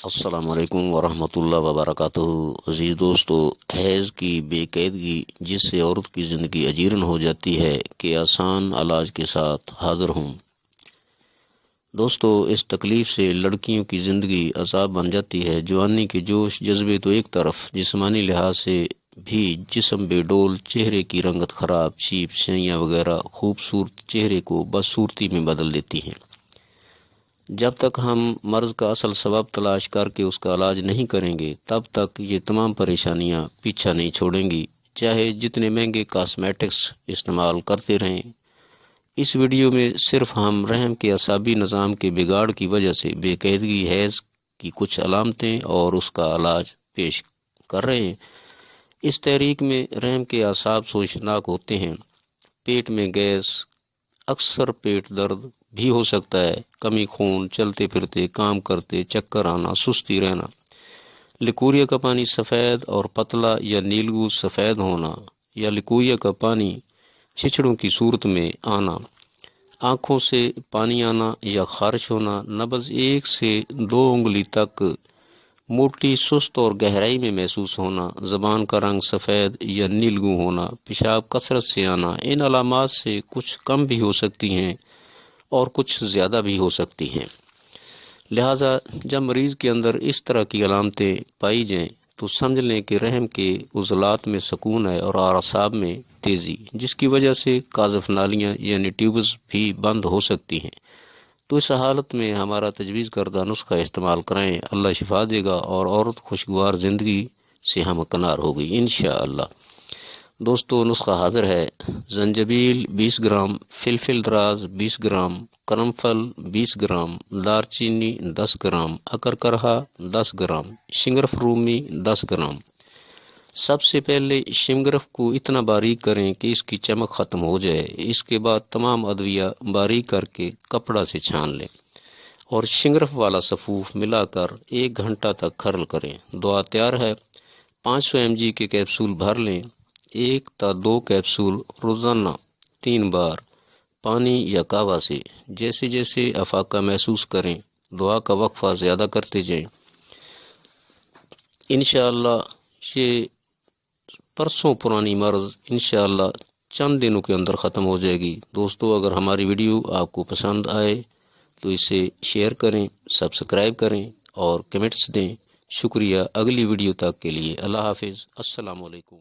السلام علیکم ورحمۃ اللہ وبرکاتہ۔ عزیز دوستو، حیض کی بے قیدگی جس سے عورت کی زندگی اجیرن ہو جاتی ہے کہ آسان علاج کے ساتھ حاضر ہوں۔ دوستو، اس تکلیف سے لڑکیوں کی زندگی عذاب بن جاتی ہے۔ جوانی کے جوش جذبے تو ایک طرف، جسمانی لحاظ سے بھی جسم بے ڈول، چہرے کی رنگت خراب، چیپ سیاں وغیرہ خوبصورت چہرے کو بدصورتی میں بدل دیتی ہیں۔ جب تک ہم مرض کا اصل سبب تلاش کر کے اس کا علاج نہیں کریں گے، تب تک یہ تمام پریشانیاں پیچھا نہیں چھوڑیں گی، چاہے جتنے مہنگے کاسمیٹکس استعمال کرتے رہیں۔ اس ویڈیو میں صرف ہم رحم کے اعصابی نظام کے بگاڑ کی وجہ سے بے قیدگی حیض کی کچھ علامتیں اور اس کا علاج پیش کر رہے ہیں۔ اس تحریک میں رحم کے اعصاب سوچناک ہوتے ہیں۔ پیٹ میں گیس، اکثر پیٹ درد بھی ہو سکتا ہے، کمی خون، چلتے پھرتے، کام کرتے چکر آنا، سستی رہنا، لیکوریا کا پانی سفید اور پتلا یا نیلگو سفید ہونا یا لیکوریا کا پانی چھچڑوں کی صورت میں آنا، آنکھوں سے پانی آنا یا خارش ہونا، نبض 1 سے 2 انگلی تک موٹی، سست اور گہرائی میں محسوس ہونا، زبان کا رنگ سفید یا نیلگو ہونا، پیشاب کثرت سے آنا۔ ان علامات سے کچھ کم بھی ہو سکتی ہیں اور کچھ زیادہ بھی ہو سکتی ہیں۔ لہٰذا جب مریض کے اندر اس طرح کی علامتیں پائی جائیں تو سمجھ لیں کہ رحم کے عضلات میں سکون ہے اور اعصاب میں تیزی، جس کی وجہ سے قاذف نالیاں یعنی ٹیوبز بھی بند ہو سکتی ہیں۔ تو اس حالت میں ہمارا تجویز کردہ نسخہ استعمال کریں، اللہ شفا دے گا اور عورت خوشگوار زندگی سے ہمکنار ہوگی انشاءاللہ۔ دوستو، نسخہ حاضر ہے۔ زنجبیل 20 گرام، فلفل دراز 20 گرام، قرنفل 20 گرام، دار چینی 10 گرام، اکرکرہا 10 گرام، شنگرف رومی 10 گرام۔ سب سے پہلے شنگرف کو اتنا باریک کریں کہ اس کی چمک ختم ہو جائے۔ اس کے بعد تمام ادویہ باریک کر کے کپڑا سے چھان لیں اور شنگرف والا سفوف ملا کر 1 گھنٹہ تک کھرل کریں۔ دوا تیار ہے۔ 500 mg کے کیپسول بھر لیں۔ 1 تا 2 کیپسول روزانہ 3 بار پانی یا کہوہ سے۔ جیسے جیسے افاقہ محسوس کریں، دعا کا وقفہ زیادہ کرتے جائیں۔ انشاءاللہ یہ پرسوں پرانی مرض انشاءاللہ چند دنوں کے اندر ختم ہو جائے گی۔ دوستو، اگر ہماری ویڈیو آپ کو پسند آئے تو اسے شیئر کریں، سبسکرائب کریں اور کمنٹس دیں۔ شکریہ۔ اگلی ویڈیو تک کے لیے اللہ حافظ۔ السلام علیکم۔